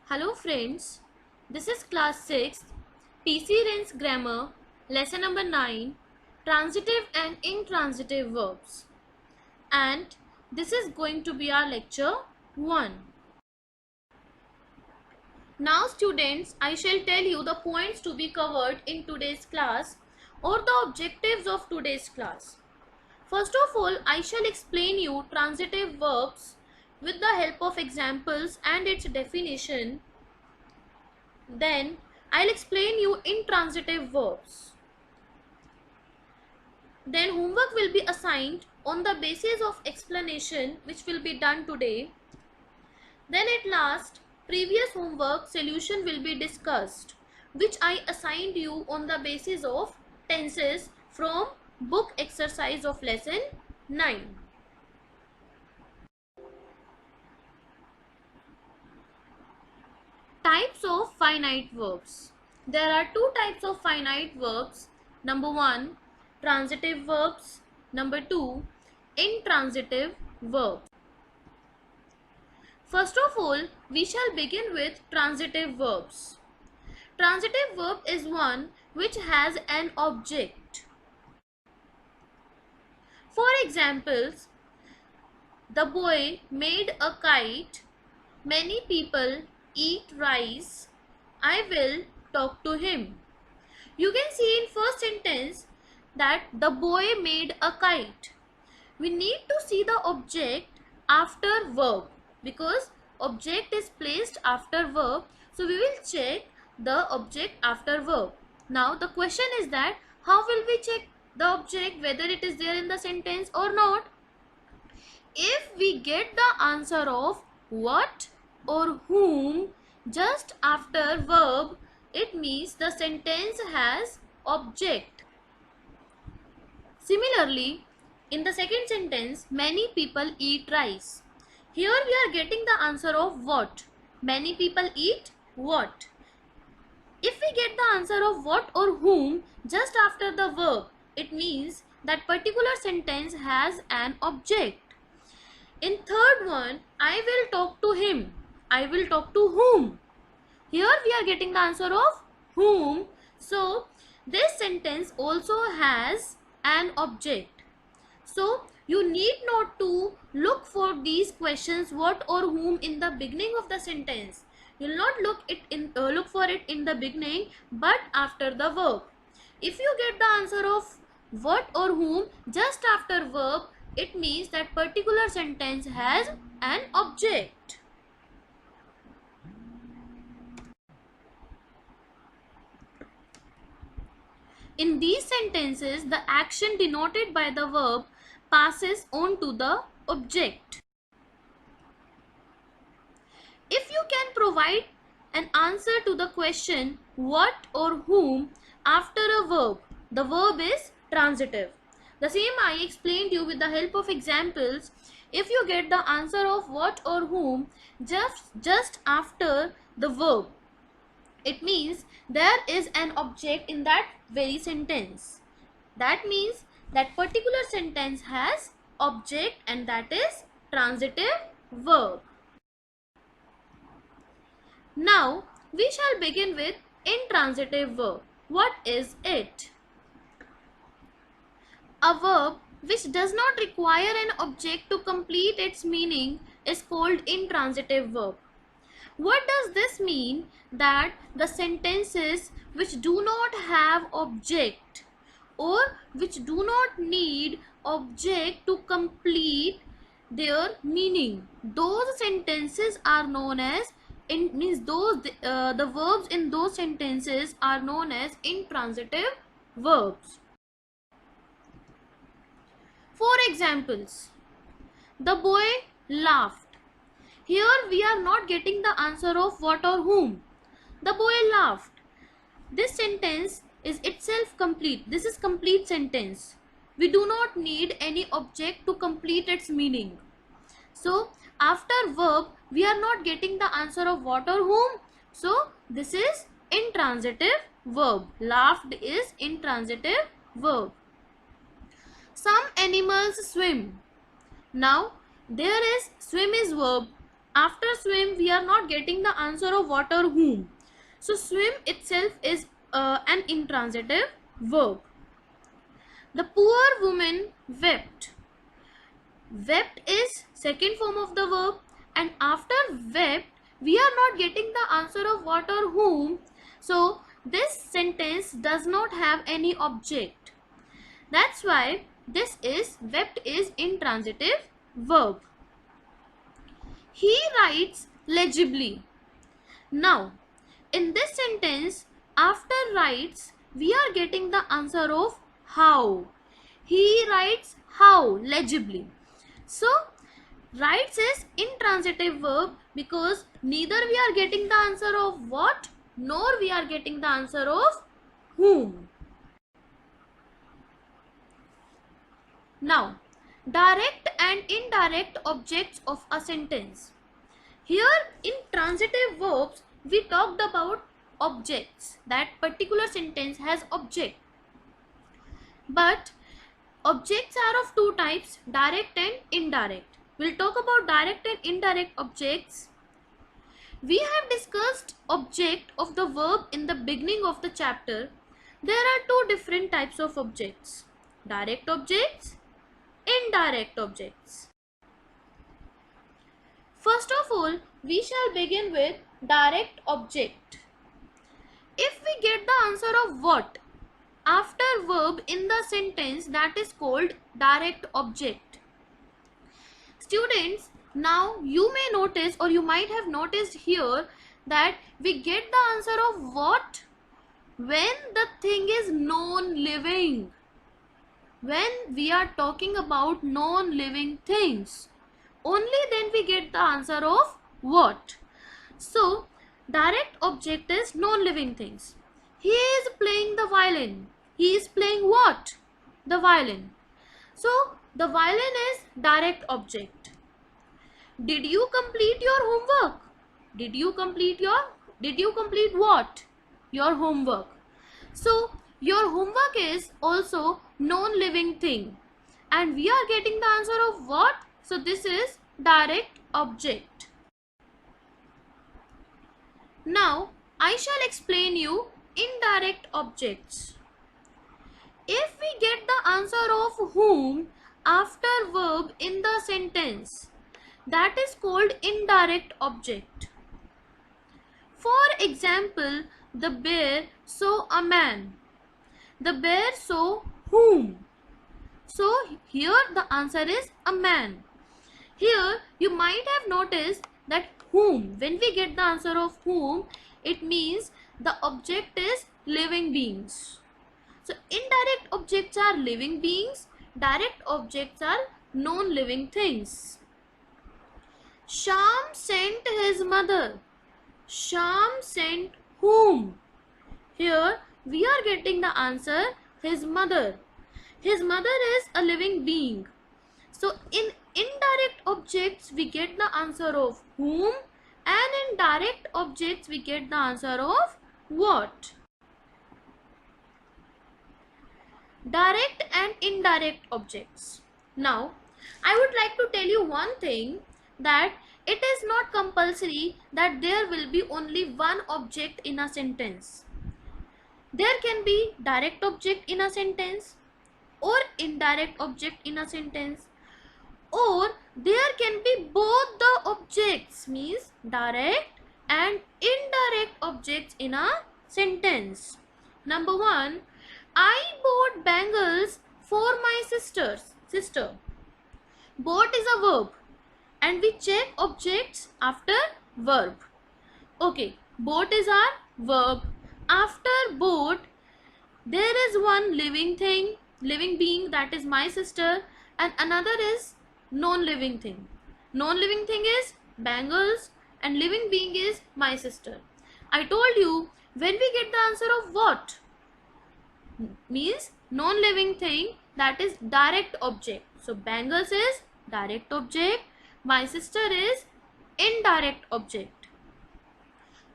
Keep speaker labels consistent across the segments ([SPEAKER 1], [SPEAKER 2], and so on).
[SPEAKER 1] Hello friends, this is class 6th PC Ren's Grammar, lesson number 9, transitive and intransitive verbs, and this is going to be our lecture 1. Now students, I shall tell you the points to be covered in today's class or the objectives of today's class. First of all, I shall explain you transitive verbs with the help of examples and its definition. Then I'll explain you intransitive verbs. Then homework will be assigned on the basis of explanation which will be done today. Then at last, previous homework solution will be discussed, which I assigned you on the basis of tenses from book exercise of lesson 9. Types of finite verbs. There are two types of finite verbs. Number 1, transitive verbs. Number 2, intransitive verbs. First of all, we shall begin with transitive verbs. Transitive verb is one which has an object. For examples, the boy made a kite. Many people eat rice. I will talk to him. You can see in first sentence that the boy made a kite. We need to see the object after verb because object is placed after verb. So we will check the object after verb. Now the question is that how will we check the object whether it is there in the sentence or not? If we get the answer of what or whom just after verb, it means the sentence has object. Similarly, in the second sentence, many people eat rice. Here we are getting the answer of what. Many people eat what. If we get the answer of what or whom just after the verb, it means that particular sentence has an object. In third one, I will talk to him. I will talk to whom? Here we are getting the answer of whom. So this sentence also has an object. So you need not to look for these questions what or whom in the beginning of the sentence. You will not look for it in the beginning but after the verb. If you get the answer of what or whom just after verb, it means that particular sentence has an object. In these sentences, the action denoted by the verb passes on to the object. If you can provide an answer to the question what or whom after a verb, the verb is transitive. The same I explained you with the help of examples. If you get the answer of what or whom just after the verb, it means there is an object in that very sentence. That means that particular sentence has object and that is transitive verb. Now we shall begin with intransitive verb. What is it? A verb which does not require an object to complete its meaning is called intransitive verb. What does this mean? That the sentences which do not have object or which do not need object to complete their meaning, those sentences are known as the verbs in those sentences are known as intransitive verbs. For examples, the boy laughed. Here we are not getting the answer of what or whom. The boy laughed. This sentence is itself complete. This is complete sentence. We do not need any object to complete its meaning. So after verb, we are not getting the answer of what or whom. So this is intransitive verb. Laughed is intransitive verb. Some animals swim. Now there is swim is verb. after swim we are not getting the answer of what or whom. So swim itself is an intransitive verb. The poor woman wept. Wept is second form of the verb, and after wept we are not getting the answer of what or whom. So this sentence does not have any object. That's why this is wept is intransitive verb. He writes legibly. Now in this sentence, after writes we are getting the answer of how. He writes how legibly. So writes is intransitive verb because neither we are getting the answer of what nor we are getting the answer of whom. Now direct and indirect objects of a sentence. Here in transitive verbs we talked about objects, that particular sentence has object. But objects are of two types, direct and indirect. We'll talk about direct and indirect objects. We have discussed object of the verb in the beginning of the chapter. There are two different types of objects, direct objects, indirect objects. First of all, we shall begin with direct object. If we get the answer of what after verb in the sentence, that is called direct object. Students, now you may notice or you might have noticed here that we get the answer of what when the thing is non-living. When we are talking about non-living things, only then we get the answer of what. So direct object is non-living things. He is playing the violin. He is playing what? The violin. So the violin is direct object. Did you complete your homework? Did you complete what? Your homework. So your homework is also non-living thing. And we are getting the answer of what? So this is direct object. Now I shall explain you indirect objects. If we get the answer of whom after verb in the sentence, that is called indirect object. For example, the bear saw a man. The bear saw whom? So here the answer is a man. Here you might have noticed that whom, when we get the answer of whom, it means the object is living beings. So indirect objects are living beings, direct objects are non-living things. Shyam sent his mother. Shyam sent whom? Here we are getting the answer his mother. His mother is a living being. So in indirect objects we get the answer of whom, and in direct objects we get the answer of what. Direct and indirect objects. Now I would like to tell you one thing, that it is not compulsory that there will be only one object in a sentence. There can be direct object in a sentence or indirect object in a sentence, or there can be both the objects, means direct and indirect objects in a sentence. Number one, I bought bangles for my sister. Bought is a verb and we check objects after verb. Okay, bought is our verb. After bought there is one living being, that is my sister, and another is non-living thing. Non-living thing is bangles and living being is my sister. I told you when we get the answer of what, means non-living thing, that is direct object. So bangles is direct object, my sister is indirect object.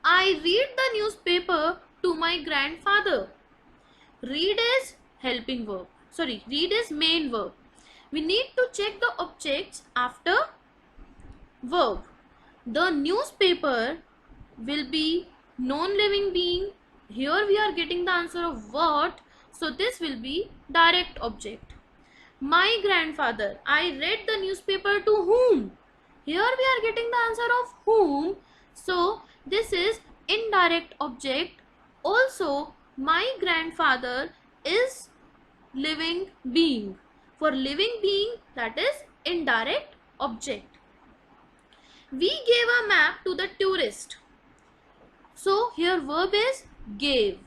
[SPEAKER 1] I read the newspaper to my grandfather. Read is helping verb. Sorry, read is main verb. We need to check the objects after verb. The newspaper will be non-living being. Here we are getting the answer of what, so this will be direct object. My grandfather, I read the newspaper to whom? Here we are getting the answer of whom, so this is indirect object. Also, my grandfather is living being. For living being, that is indirect object. We gave a map to the tourist. So here verb is gave.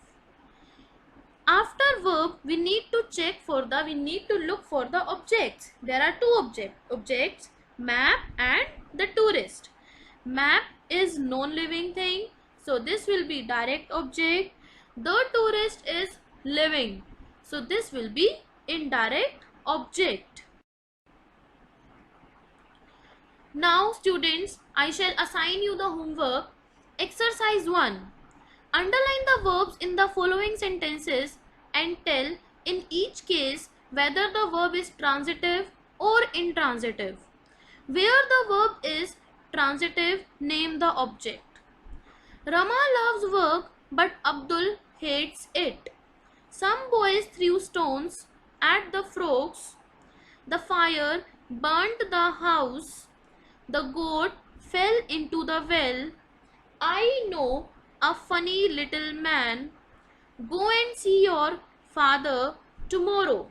[SPEAKER 1] After verb, we need to look for the objects. There are two objects, map and the tourist. Map is non-living thing, so this will be direct object. The tourist is living, so this will be indirect object. Now students, I shall assign you the homework. Exercise 1. Underline the verbs in the following sentences and tell in each case whether the verb is transitive or intransitive. Where the verb is transitive, name the object. Rama loves work but Abdul hates it. Some boys threw stones at the frogs. The fire burnt the house. The goat fell into the well. I know a funny little man. Go and see your father tomorrow.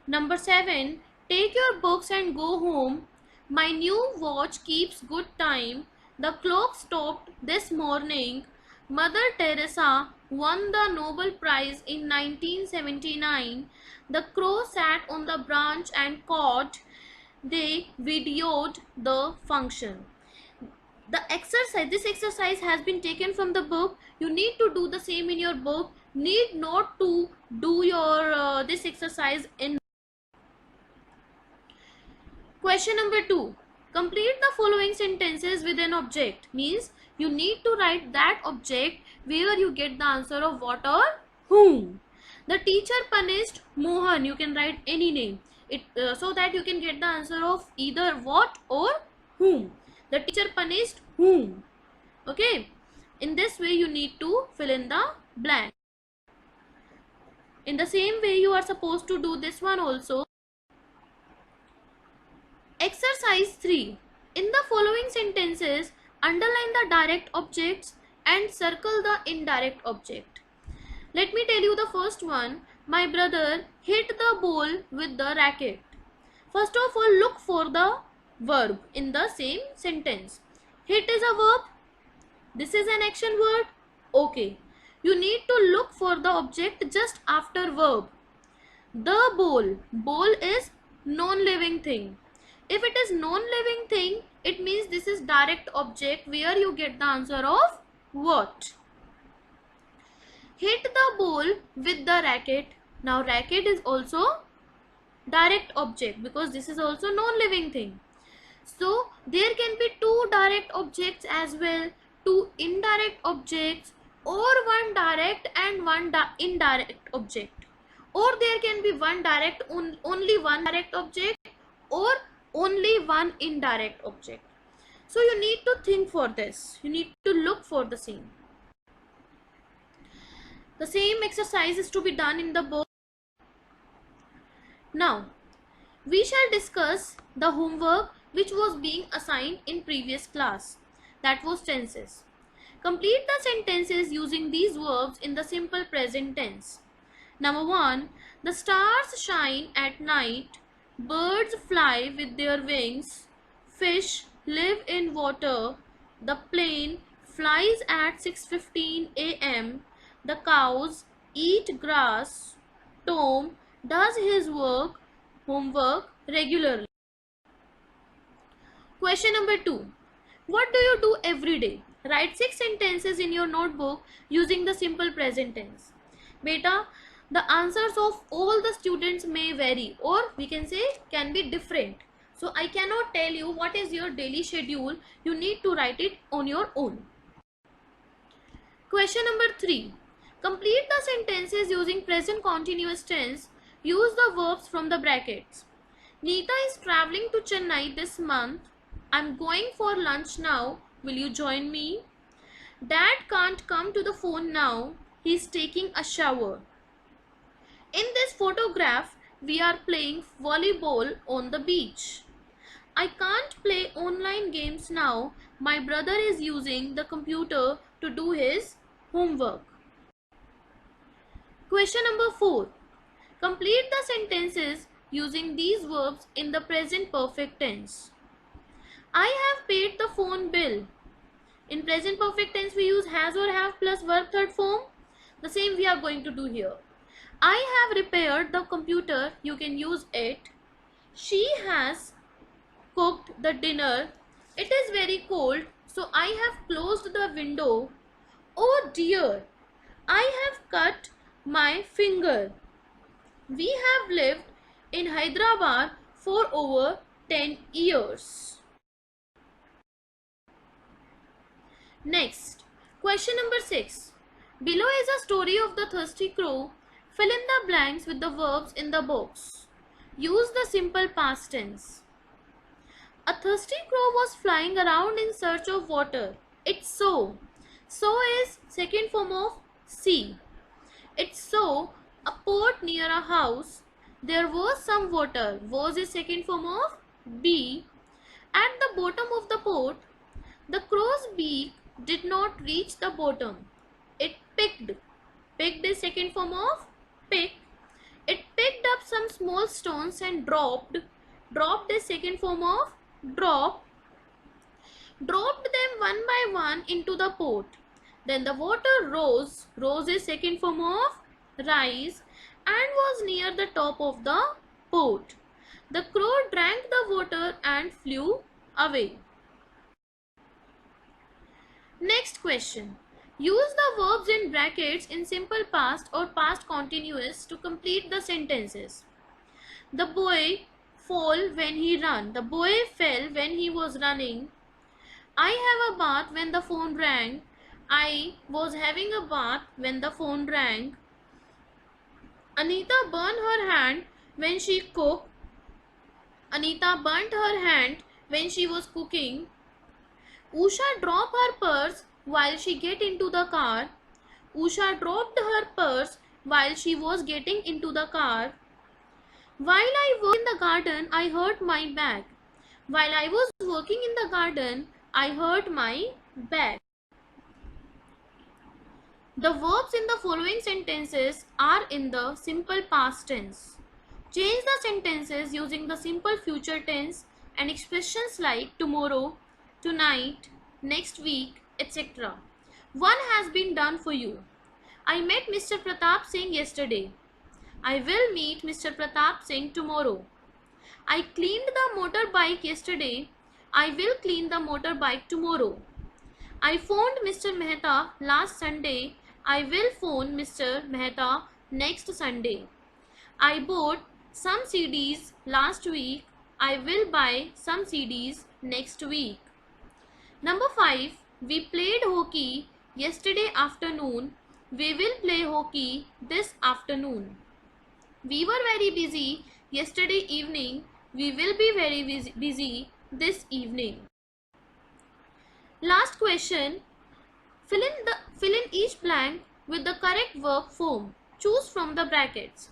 [SPEAKER 1] Number 7. Take your books and go home. My new watch keeps good time. The clock stopped this morning. Mother Teresa won the Nobel Prize in 1979. The crow sat on the branch and caught. They videoed the function. This exercise has been taken from the book. You need to do the same in your book. Need not to do your this exercise in. Question number 2. Complete the following sentences with an object. Means you need to write that object where you get the answer of what or whom. The teacher punished Mohan. You can write any name. So that you can get the answer of either what or whom. The teacher punished whom. Okay. In this way you need to fill in the blank. In the same way you are supposed to do this one also. Exercise 3. In the following sentences, underline the direct objects and circle the indirect object. Let me tell you the first one. My brother hit the ball with the racket. First of all, look for the verb in the same sentence. Hit is a verb. This is an action word. Okay. You need to look for the object just after verb. The ball. Ball is non-living thing. If it is non-living thing, it means this is direct object where you get the answer of what. Hit the ball with the racket. Now racket is also direct object because this is also non-living thing. So there can be two direct objects as well, two indirect objects, or one direct and one indirect object. Or there can be one direct, only one direct object, or only one indirect object. So you need to think for this. You need to look for the same. The same exercise is to be done in the book. Now, we shall discuss the homework which was being assigned in previous class. That was tenses. Complete the sentences using these verbs in the simple present tense. Number 1. The stars shine at night. Birds fly with their wings. Fish live in water. The plane flies at 6:15 a.m. The cows eat grass. Tom does his homework regularly. Question number 2. What do you do every day? Write 6 sentences in your notebook using the simple present tense. Beta, the answers of all the students may vary, or we can say can be different. So I cannot tell you what is your daily schedule. You need to write it on your own. Question number 3. Complete the sentences using present continuous tense. Use the verbs from the brackets. Neeta is traveling to Chennai this month. I'm going for lunch now. Will you join me? Dad can't come to the phone now. He's taking a shower. In this photograph, we are playing volleyball on the beach. I can't play online games now. My brother is using the computer to do his homework. Question number 4. Complete the sentences using these verbs in the present perfect tense. I have paid the phone bill. In present perfect tense, we use has or have plus verb third form. The same we are going to do here. I have repaired the computer. You can use it. She has cooked the dinner. It is very cold, so I have closed the window. Oh dear, I have cut my finger. We have lived in Hyderabad for over 10 years. Next, question number 6. Below is a story of the thirsty crow. Fill in the blanks with the verbs in the box. Use the simple past tense. A thirsty crow was flying around in search of water. It saw. Saw is second form of see. It saw a pot near a house. There was some water. Was is second form of be. At the bottom of the pot, the crow's beak did not reach the bottom. It picked. Picked is second form of pick. It picked up some small stones and dropped. Dropped is second form of drop. Dropped them one by one into the pot. Then the water rose. Rose is second form of rise and was near the top of the pot. The crow drank the water and flew away. Next question. Use the verbs in brackets in simple past or past continuous to complete the sentences. The boy fall when he ran. The boy fell when he was running. I have a bath when the phone rang. I was having a bath when the phone rang. Anita burned her hand when she cooked. Anita burnt her hand when she was cooking. Usha dropped her purse while she get into the car. Usha dropped her purse while she was getting into the car. While I worked in the garden, I hurt my back. While I was working in the garden, I hurt my back. The verbs in the following sentences are in the simple past tense. Change the sentences using the simple future tense and expressions like tomorrow, tonight, next week, etc. One has been done for you. I met Mr. Pratap Singh yesterday. I will meet Mr. Pratap Singh tomorrow. I cleaned the motorbike yesterday. I will clean the motorbike tomorrow. I phoned Mr. Mehta last Sunday. I will phone Mr. Mehta next Sunday. I bought some CDs last week. I will buy some CDs next week. Number 5. We played hockey yesterday afternoon. We will play hockey this afternoon. We were very busy yesterday evening. We will be very busy this evening. Last question. Fill in each blank with the correct verb form. Choose from the brackets.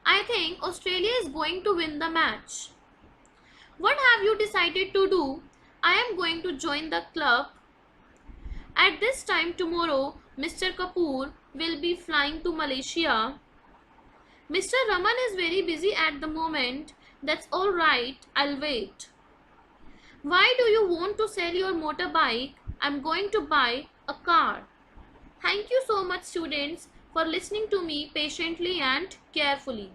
[SPEAKER 1] I think Australia is going to win the match. What have you decided to do? I am going to join the club. At this time tomorrow, Mr. Kapoor will be flying to Malaysia. Mr. Raman is very busy at the moment. That's all right, I'll wait. Why do you want to sell your motorbike? I'm going to buy a car. Thank you so much, students, for listening to me patiently and carefully.